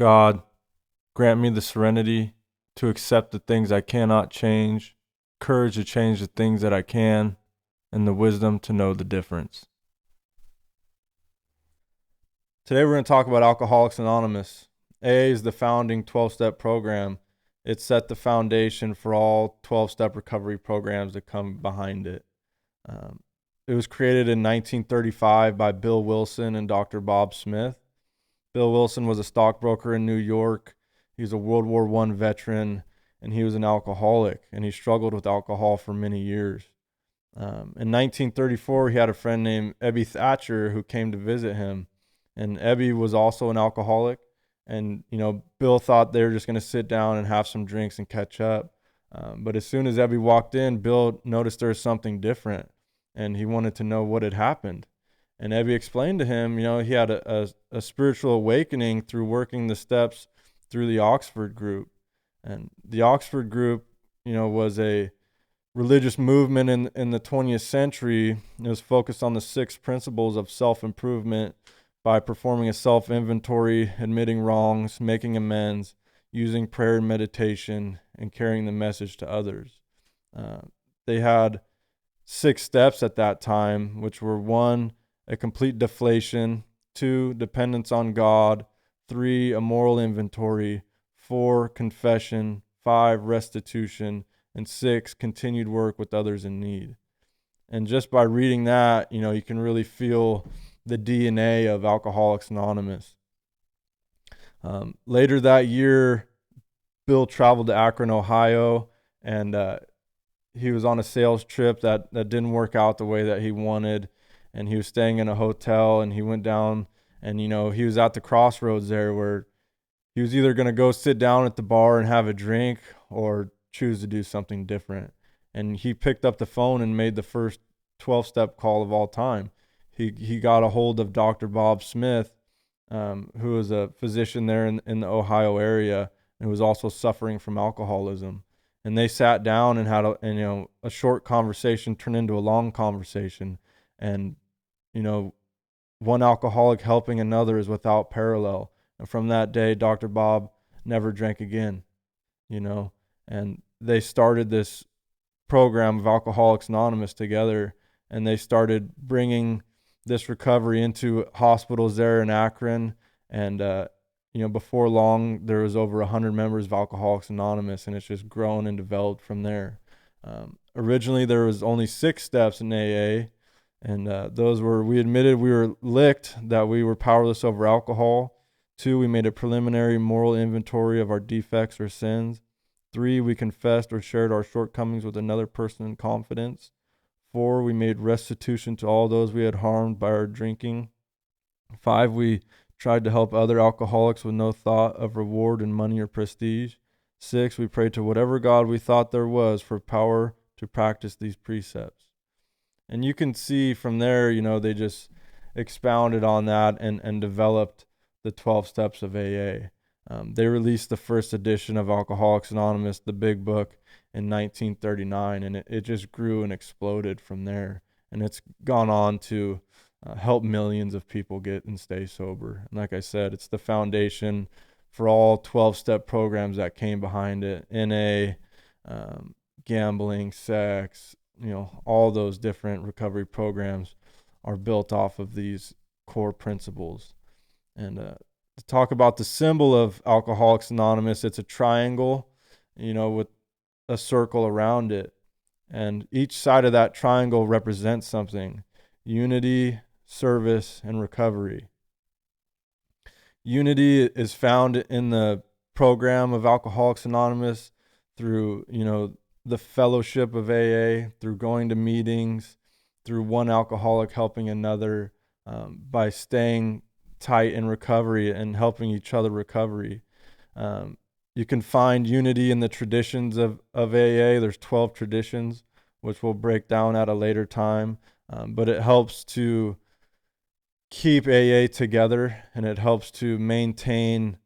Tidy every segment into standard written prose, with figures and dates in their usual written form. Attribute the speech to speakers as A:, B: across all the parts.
A: God, grant me the serenity to accept the things I cannot change, courage to change the things that I can, and the wisdom to know the difference. Today we're going to talk about Alcoholics Anonymous. AA is the founding 12-step program. It set the foundation for all 12-step recovery programs that come behind it. It was created in 1935 by Bill Wilson and Dr. Bob Smith. Bill Wilson was a stockbroker in New York. He's a World War I veteran, and he was an alcoholic, and he struggled with alcohol for many years. In 1934, he had a friend named Ebby Thatcher who came to visit him, and Ebby was also an alcoholic. And Bill thought they were just going to sit down and have some drinks and catch up. But as soon as Ebby walked in, Bill noticed there was something different, and he wanted to know what had happened. And Ebby explained to him, he had a spiritual awakening through working the steps through the Oxford group. And the Oxford group, was a religious movement in the 20th century. It was focused on the 6 principles of self-improvement by performing a self-inventory, admitting wrongs, making amends, using prayer and meditation, and carrying the message to others. They had 6 steps at that time, which were 1, a complete deflation, 2, dependence on God, 3, a moral inventory, 4, confession, 5, restitution, and 6, continued work with others in need. And just by reading that, you can really feel the DNA of Alcoholics Anonymous. Later that year, Bill traveled to Akron, Ohio, and he was on a sales trip that didn't work out the way that he wanted. And he was staying in a hotel, and he went down, and he was at the crossroads there where he was either going to go sit down at the bar and have a drink or choose to do something different. And he picked up the phone and made the first 12-step call of all time. He got a hold of Dr. Bob Smith, who was a physician there in the Ohio area, and was also suffering from alcoholism. And they sat down and had a short conversation turned into a long conversation. And one alcoholic helping another is without parallel. And from that day, Dr. Bob never drank again, and they started this program of Alcoholics Anonymous together, and they started bringing this recovery into hospitals there in Akron. And, before long, there was over 100 members of Alcoholics Anonymous, and it's just grown and developed from there. Originally, there was only 6 steps in AA. And those were, we admitted we were licked, that we were powerless over alcohol. 2, we made a preliminary moral inventory of our defects or sins. 3, we confessed or shared our shortcomings with another person in confidence. 4, we made restitution to all those we had harmed by our drinking. 5, we tried to help other alcoholics with no thought of reward in money or prestige. 6, we prayed to whatever God we thought there was for power to practice these precepts. And you can see from there, they just expounded on that and developed the 12 steps of AA. They released the first edition of Alcoholics Anonymous, the big book, in 1939, and it just grew and exploded from there. And it's gone on to help millions of people get and stay sober. And like I said, it's the foundation for all 12-step programs that came behind it. NA, gambling, sex, all those different recovery programs are built off of these core principles. And to talk about the symbol of Alcoholics Anonymous, it's a triangle, with a circle around it. And each side of that triangle represents something: unity, service, and recovery. Unity is found in the program of Alcoholics Anonymous through, the fellowship of AA, through going to meetings, through one alcoholic helping another, by staying tight in recovery and helping each other recovery. You can find unity in the traditions of AA. There's 12 traditions, which we'll break down at a later time, but it helps to keep AA together, and it helps to maintain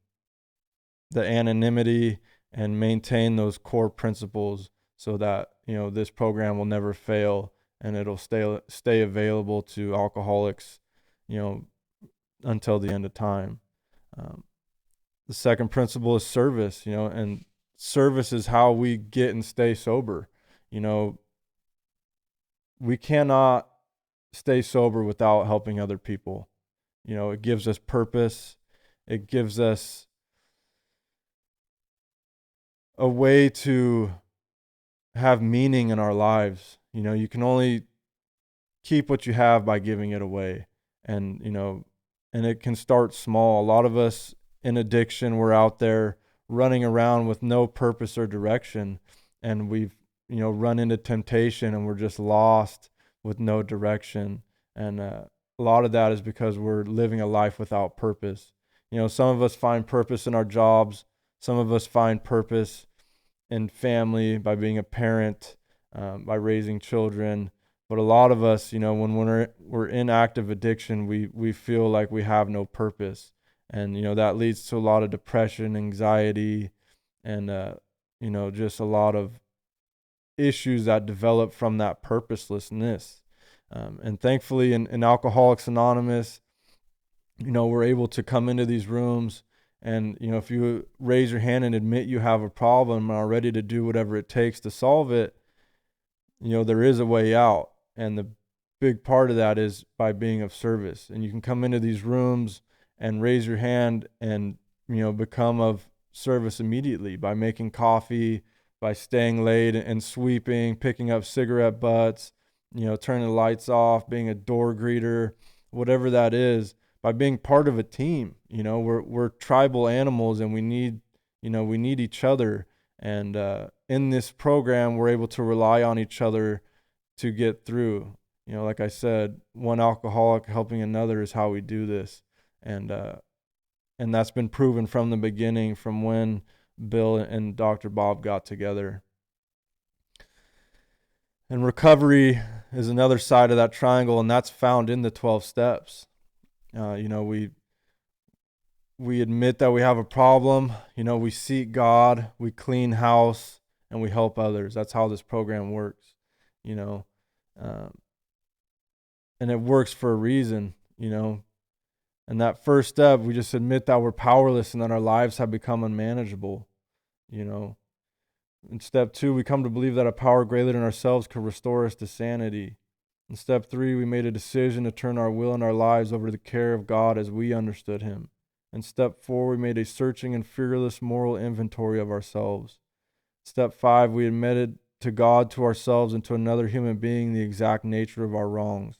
A: the anonymity and maintain those core principles so that this program will never fail, and it'll stay available to alcoholics until the end of time. The second principle is service, and service is how we get and stay sober. You know, we cannot stay sober without helping other people. It gives us purpose. It gives us a way to have meaning in our lives. You can only keep what you have by giving it away. And it can start small. A lot of us in addiction, we're out there running around with no purpose or direction, and we've run into temptation, and we're just lost with no direction. And a lot of that is because we're living a life without purpose. Some of us find purpose in our jobs. Some of us find purpose in family by being a parent, by raising children. But a lot of us, when we're in active addiction, we feel like we have no purpose, and that leads to a lot of depression, anxiety, and just a lot of issues that develop from that purposelessness. And thankfully, in Alcoholics Anonymous, we're able to come into these rooms, and if you raise your hand and admit you have a problem and are ready to do whatever it takes to solve it, there is a way out. And the big part of that is by being of service. And you can come into these rooms and raise your hand and, become of service immediately by making coffee, by staying late and sweeping, picking up cigarette butts, turning the lights off, being a door greeter, whatever that is, by being part of a team. We're tribal animals, and we need each other. And in this program, we're able to rely on each other to get through. Like I said, one alcoholic helping another is how we do this. And that's been proven from the beginning, from when Bill and Dr. Bob got together. And recovery is another side of that triangle, and that's found in the 12 steps. We admit that we have a problem, we seek God, we clean house, and we help others. That's how this program works, and it works for a reason, And that first step, we just admit that we're powerless and that our lives have become unmanageable, In step 2, we come to believe that a power greater than ourselves can restore us to sanity. In step 3, we made a decision to turn our will and our lives over to the care of God as we understood Him. In step 4, we made a searching and fearless moral inventory of ourselves. Step 5, we admitted to God, to ourselves, and to another human being the exact nature of our wrongs.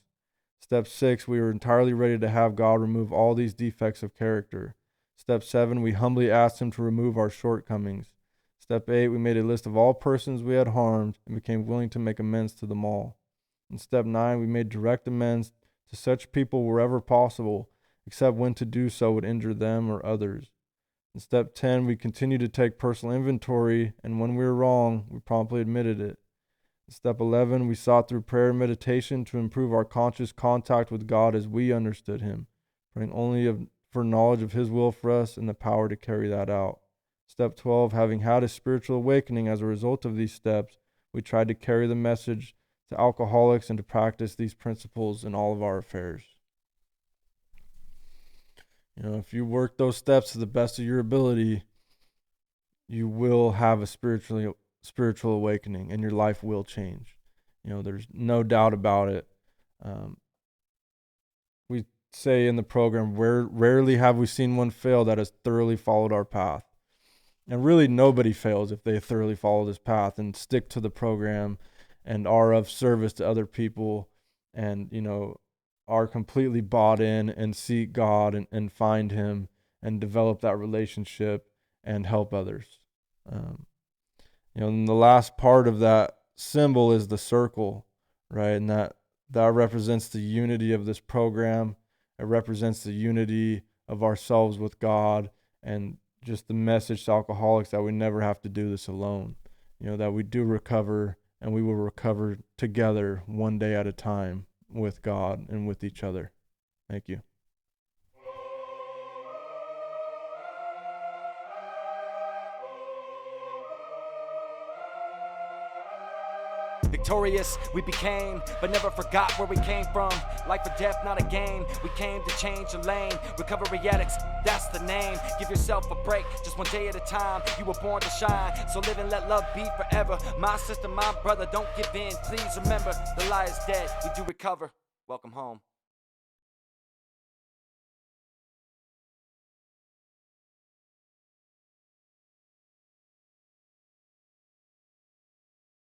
A: Step 6, we were entirely ready to have God remove all these defects of character. Step 7, we humbly asked Him to remove our shortcomings. Step 8, we made a list of all persons we had harmed and became willing to make amends to them all. In step 9, we made direct amends to such people wherever possible, except when to do so would injure them or others. In step 10, we continued to take personal inventory, and when we were wrong, we promptly admitted it. In step 11, we sought through prayer and meditation to improve our conscious contact with God as we understood Him, praying only for knowledge of His will for us and the power to carry that out. Step 12, having had a spiritual awakening as a result of these steps, we tried to carry the message to alcoholics and to practice these principles in all of our affairs. If you work those steps to the best of your ability, you will have a spiritual awakening, and your life will change. There's no doubt about it. We say in the program, rarely have we seen one fail that has thoroughly followed our path. And really nobody fails if they thoroughly follow this path and stick to the program and are of service to other people, and, are completely bought in and seek God and find Him and develop that relationship and help others. And the last part of that symbol is the circle, right? And that represents the unity of this program. It represents the unity of ourselves with God, and just the message to alcoholics that we never have to do this alone. That we do recover, and we will recover together one day at a time with God and with each other. Thank you.
B: Victorious we became, but never forgot where we came from. Life or death, not a game. We came to change the lane. Recovery addicts, that's the name. Give yourself a break, just one day at a time. You were born to shine, so live and let love be forever. My sister, my brother, don't give in. Please remember, the lie is dead, we do recover. Welcome home.